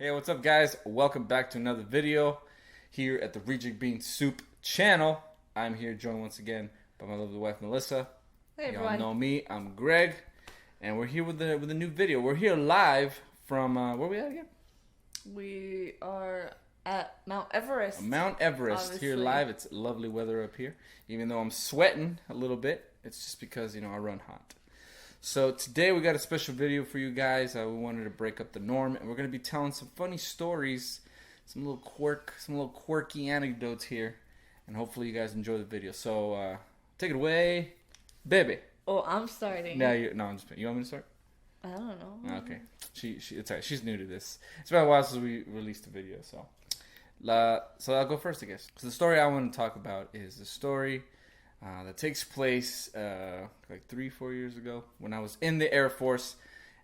Hey, what's up, guys? Welcome back to another video here at the Reject Bean Soup channel. I'm here joined once again by my lovely wife, Melissa. Hey, Y'all everyone. know me. I'm Greg, and we're here with a new video. We're here live from where we at again? We are at Mount Everest. Mount Everest. Obviously. Here live. It's lovely weather up here. Even though I'm sweating a little bit, it's just because I run hot. So today we got a special video for you guys. We wanted to break up the norm, and we're gonna be telling some funny stories, some little quirky anecdotes here, and hopefully you guys enjoy the video. So take it away, baby. Oh, I'm starting. No, I'm just. You want me to start? I don't know. Okay. It's all right. She's new to this. It's been a while since we released the video, so I'll go first, I guess. So the story I want to talk about is the story that takes place like 3-4 years ago when I was in the Air Force,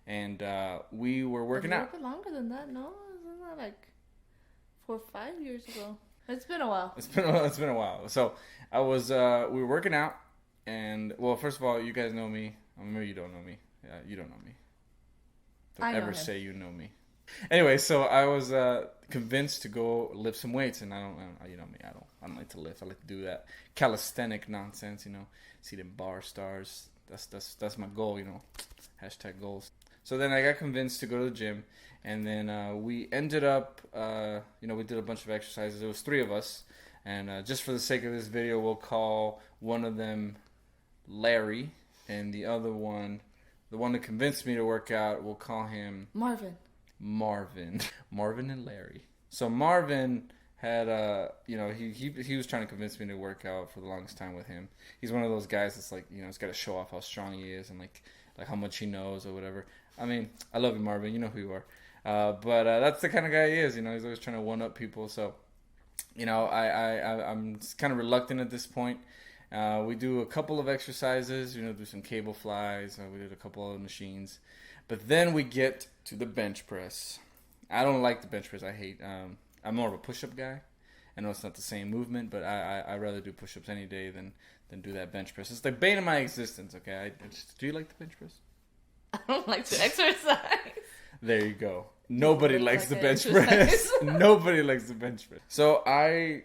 and we were working out. A little bit longer than that, no? Isn't that like 4 or 5 years ago? It's been a while. It's been a while. So I was we were working out, and well, first of all, you guys know me. Maybe you don't know me. You don't know me. Don't ever say you know me. Anyway, so I was convinced to go lift some weights, and I don't like to lift. I like to do that calisthenic nonsense, see them bar stars. That's my goal, hashtag goals. So then I got convinced to go to the gym, and then we ended up, we did a bunch of exercises. It was 3 of us, and just for the sake of this video, we'll call one of them Larry, and the other one, the one that convinced me to work out, we'll call him Marvin and Larry. So Marvin had he was trying to convince me to work out for the longest time with him. He's one of those guys that's like, he's got to show off how strong he is and like how much he knows or whatever. I mean, I love you, Marvin. You know who you are. But that's the kind of guy he is. He's always trying to one up people. So I'm kind of reluctant at this point. We do a couple of exercises, do some cable flies. We did a couple of machines. But then we get to the bench press. I don't like the bench press. I hate, I'm more of a push-up guy. I know it's not the same movement, but I'd rather do push-ups any day than do that bench press. It's the bane of my existence, okay? Do you like the bench press? I don't like to exercise. There you go. Nobody likes the bench press. Nobody likes the bench press. So I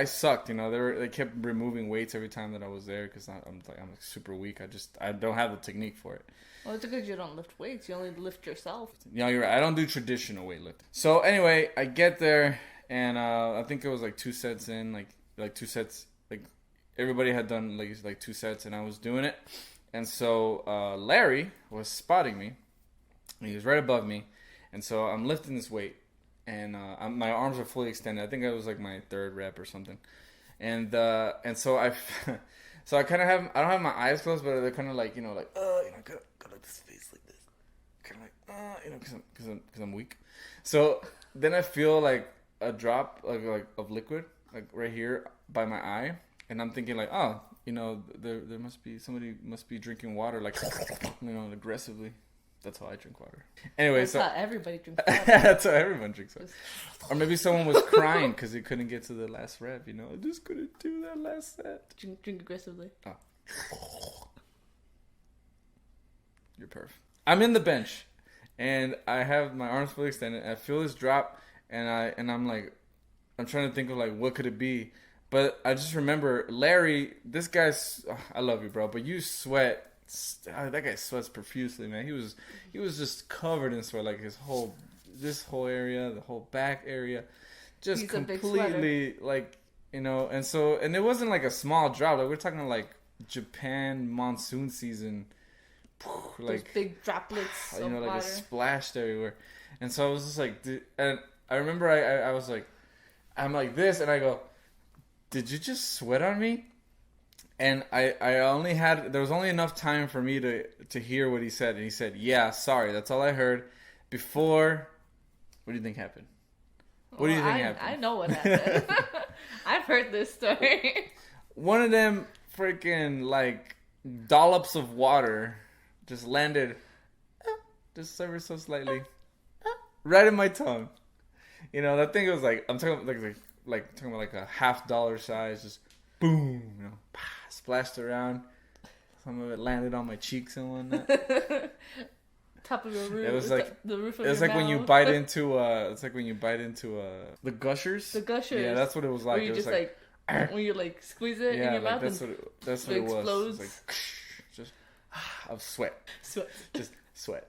sucked. They kept removing weights every time that I was there because I'm super weak. I don't have the technique for it. Well, it's because you don't lift weights. You only lift yourself. Yeah, you're right. I don't do traditional weightlifting. So anyway, I get there, and I think it was like 2 sets in, like 2 sets. Like everybody had done like 2 sets, and I was doing it. And so Larry was spotting me. He was right above me, and so I'm lifting this weight. And my arms are fully extended. I think it was like my 3rd rep or something. And so I kind of have, I don't have my eyes closed, but they're kind of like, got like this face like this. Kind of like, because I'm weak. So then I feel like a drop like of liquid, like right here by my eye. And I'm thinking like, oh, there somebody must be drinking water, like, aggressively. That's how I drink water. Anyway, that's how everybody drinks water. That's how everyone drinks water. Or maybe someone was crying because he couldn't get to the last rep. I just couldn't do that last set. Drink aggressively. Oh. You're perfect. I'm in the bench, and I have my arms fully extended. And I feel this drop, and I'm like, I'm trying to think of like what could it be, but I just remember Larry. This guy's. I love you, bro, but you sweat. That guy sweats profusely, man. He was just covered in sweat, like this whole area, the whole back area, just He's completely like, and it wasn't like a small drop. Like we're talking like Japan monsoon season, like those big droplets of like water. it splashed everywhere. And so I was just like, and I remember I was like, I'm like this, and I go, did you just sweat on me? And there was only enough time for me to hear what he said. And he said, yeah, sorry. That's all I heard. Before, what do you think happened? What do you think happened? I know what happened. I've heard this story. One of them freaking, like, dollops of water just landed just ever so slightly right in my tongue. That thing was like, I'm talking about like a $50 size, just boom, splashed around. Some of it landed on my cheeks and whatnot. top of your roof. It was like the roof of it was your like when you mouth. bite into it's like when you bite into the gushers. The gushers. Yeah, that's what it was like. Where you it was just like when you like squeeze it in your mouth that's and what it explodes. was. Like just of sweat. Sweat. Just sweat.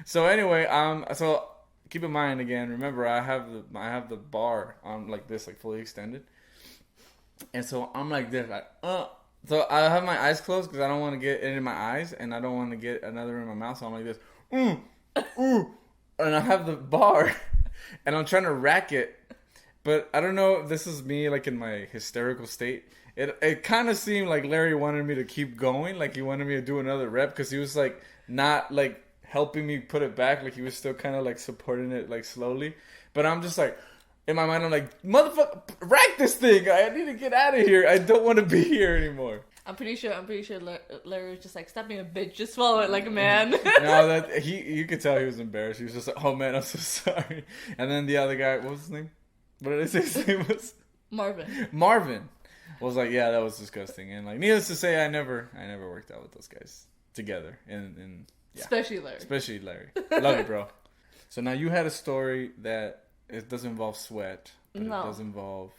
So anyway, so keep in mind again. Remember, I have the bar on like this, like fully extended, and so I'm like this, like So I have my eyes closed because I don't want to get it in my eyes, and I don't want to get another in my mouth. So I'm like this, and I have the bar, and I'm trying to rack it, but I don't know if this is me like in my hysterical state. It kind of seemed like Larry wanted me to keep going, like he wanted me to do another rep because he was like not like helping me put it back, like he was still kind of like supporting it like slowly. But I'm just like, in my mind, I'm like, motherfucker, rack this thing. I need to get out of here. I don't want to be here anymore. I'm pretty sure Larry was just like, stop being a bitch, just swallow it like a man. No, you could tell he was embarrassed. He was just like, oh man, I'm so sorry. And then the other guy, what was his name? What did I say his name was? Marvin was like, yeah, that was disgusting. And like, needless to say, I never worked out with those guys together. And yeah. Especially Larry. Love you, bro. So now you had a story that it doesn't involve sweat, but it does involve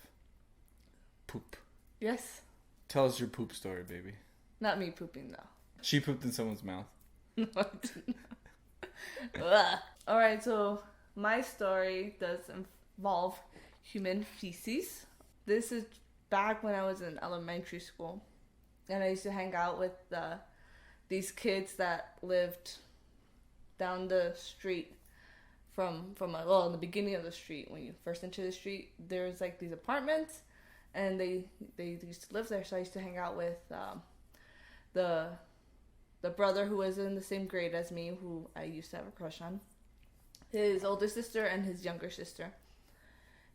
poop. Yes. Tell us your poop story, baby. Not me pooping, though. She pooped in someone's mouth. No, I didn't. Alright, so my story does involve human feces. This is back when I was in elementary school. And I used to hang out with these kids that lived down the street from in the beginning of the street. When you first enter the street, there's like these apartments, and they used to live there. So I used to hang out with the brother who was in the same grade as me, who I used to have a crush on, his older sister and his younger sister.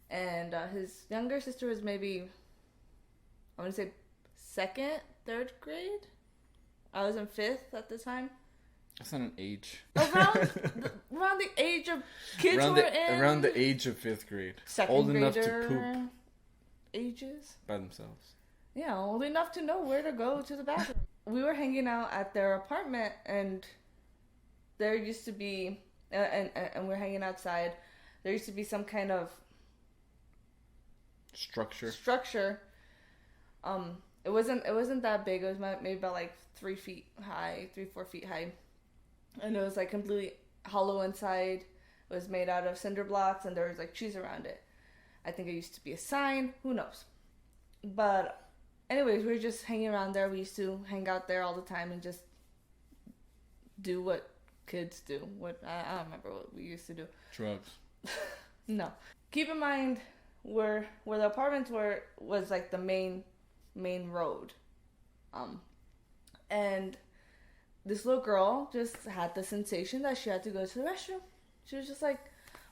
And his younger sister was maybe, I want to say, 2nd, 3rd grade. I was in 5th at the time. That's not an age. Around the age of kids who were in. Around the age of 5th grade. Old enough to poop. Ages. By themselves. Yeah, old enough to know where to go to the bathroom. We were hanging out at their apartment, and there used to be, and we're hanging outside, there used to be some kind of structure. It wasn't that big. It was maybe about like 3 feet high, 4 feet high. And it was like completely hollow inside. It was made out of cinder blocks, and there was like trees around it. I think it used to be a sign. Who knows? But anyways, we were just hanging around there. We used to hang out there all the time and just do what kids do. I don't remember what we used to do. Drugs. No. Keep in mind where the apartments were was like the main road. And this little girl just had the sensation that she had to go to the restroom. She was just like,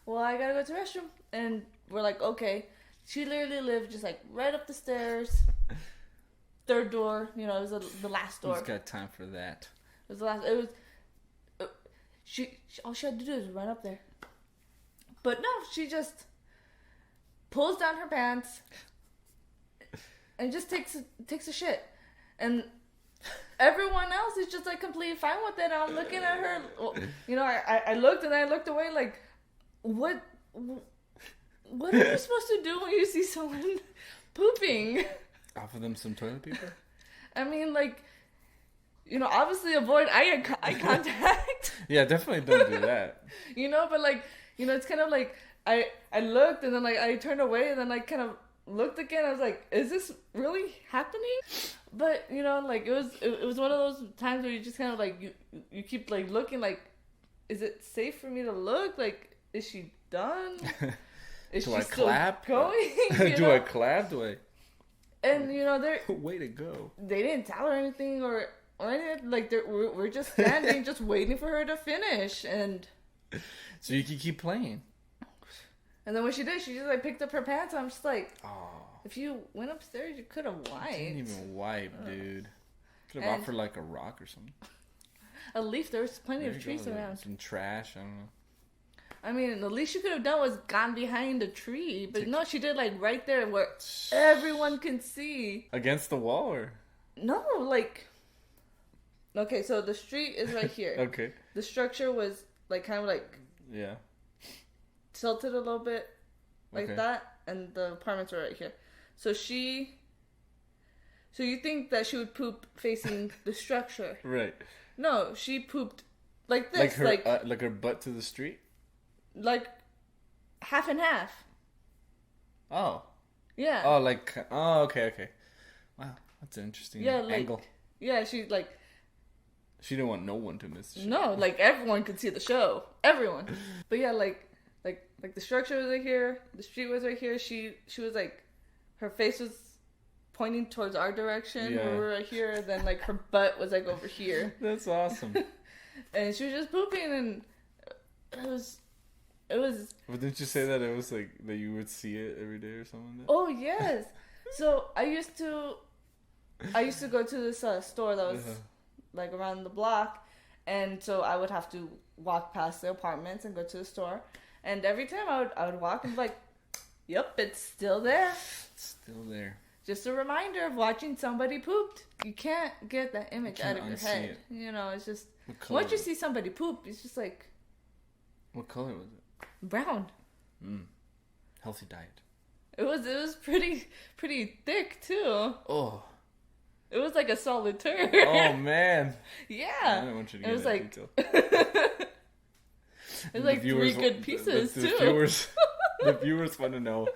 well, I gotta go to the restroom. And we're like, okay. She literally lived just like right up the stairs. 3rd door, it was the last door. Who's got time for that? It was the last. She all she had to do is run up there. But no, she just pulls down her pants and just takes a shit. And everyone else is just like completely fine with it. And I'm looking at her. I looked and I looked away like, what are you supposed to do when you see someone pooping? Offer them some toilet paper? I mean, like, obviously avoid eye contact. Yeah, definitely don't do that. But like, it's kind of like, I looked and then like I turned away and then like kind of looked again. I was like, is this really happening? But like it was one of those times where you just kind of like you keep like looking like, is it safe for me to look? Like, is she done? Is do I still clap? Going? Do I clap? Do I? And they're way to go. They didn't tell her anything or anything. Like we're just standing, just waiting for her to finish, and so you can keep playing. And then when she did, she just like picked up her pants. I'm just like, oh, if you went upstairs, you could have wiped. Didn't even wipe, dude. Could have offered like a rock or something. A leaf. There was plenty of trees around. Some trash. I don't know. I mean, the least she could have done was gone behind a tree. But no, she did like right there where everyone can see. Against the wall or? No, like... Okay, so the street is right here. Okay. the structure was like kind of like Yeah. tilted a little bit like that, and the apartments were right here. So you think that she would poop facing the structure? Right. No, she pooped like this, like her butt to the street. Like half and half. Oh. Yeah. Oh, okay. Wow, that's an interesting angle. Yeah, she like. She didn't want no one to miss. No, like everyone could see the show. Everyone. But yeah, like the structure was right here. The street was right here. She was like, her face was pointing towards our direction. Yeah. We were right here. Then like her butt was like over here. That's awesome. And she was just pooping, and it was. But didn't you say that it was like that you would see it every day or something like that? Oh yes. So I used to go to this store that was like around the block, and so I would have to walk past the apartments and go to the store, and every time I would walk and be like, yep, it's still there. It's still there. Just a reminder of watching somebody pooped. You can't get that image out of your head. It. You know, it's just once you see somebody poop, it's just like. What color was it? Brown. Healthy diet. It was pretty thick too. Oh. It was like a solid turd. Oh man. Yeah. I don't want you to get that like, detail. It was like three good pieces too. The viewers want to know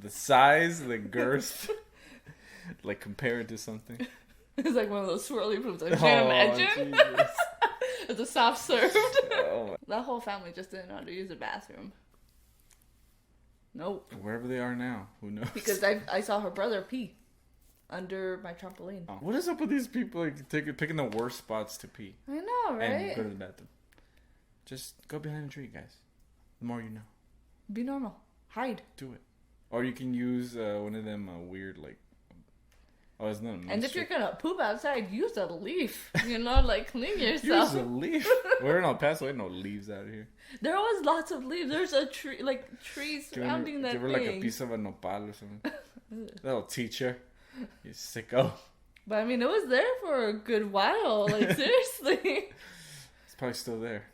the size, the girth, like compare it to something. It's like one of those swirly poops. I can't imagine. It's a soft serve. Oh. That whole family just didn't know how to use the bathroom. Nope. Wherever they are now, who knows? Because I saw her brother pee under my trampoline. Oh. What is up with these people like picking the worst spots to pee? I know, right? And go to the bathroom. Just go behind a tree, guys. The more you know. Be normal. Hide. Do it. Or you can use one of them weird like. Oh, it's not. And if you're gonna poop outside, use a leaf. You know, like clean yourself. Use a leaf. We're in El Paso. Ain't no leaves out here. There was lots of leaves. There's a tree, like trees surrounding that thing. Give her like a piece of a nopal or something. That'll teach her. You sicko. But I mean, it was there for a good while. Like seriously. It's probably still there.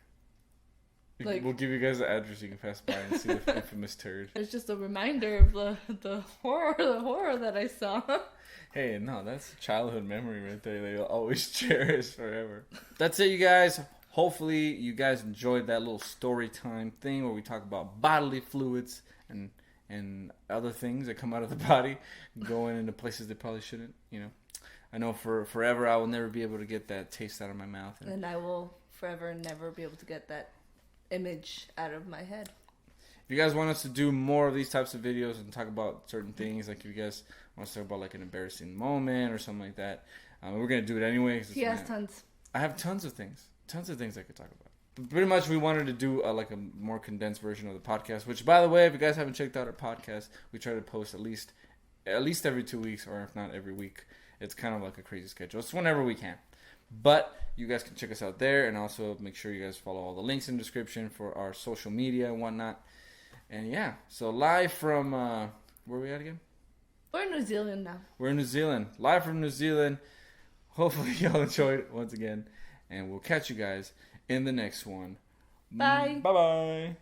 Like, we'll give you guys the address. You can pass by and see the infamous turd. It's just a reminder of the horror that I saw. Hey, no, that's a childhood memory right there. They'll always cherish forever. That's it, you guys. Hopefully, you guys enjoyed that little story time thing where we talk about bodily fluids and other things that come out of the body going into places they probably shouldn't. You know, I know for forever I will never be able to get that taste out of my mouth. And I will forever never be able to get that image out of my head. If you guys want us to do more of these types of videos and talk about certain things, like if you guys want us to talk about like an embarrassing moment or something like that, we're going to do it anyway. He has tons. I have tons of things I could talk about. But pretty much we wanted to do like a more condensed version of the podcast, which by the way, if you guys haven't checked out our podcast, we try to post at least every 2 weeks, or if not every week. It's kind of like a crazy schedule. It's whenever we can. But you guys can check us out there, and also make sure you guys follow all the links in the description for our social media and whatnot. And yeah, so live from, where are we at again? We're in New Zealand now. We're in New Zealand. Live from New Zealand. Hopefully y'all enjoyed it once again. And we'll catch you guys in the next one. Bye. Bye-bye.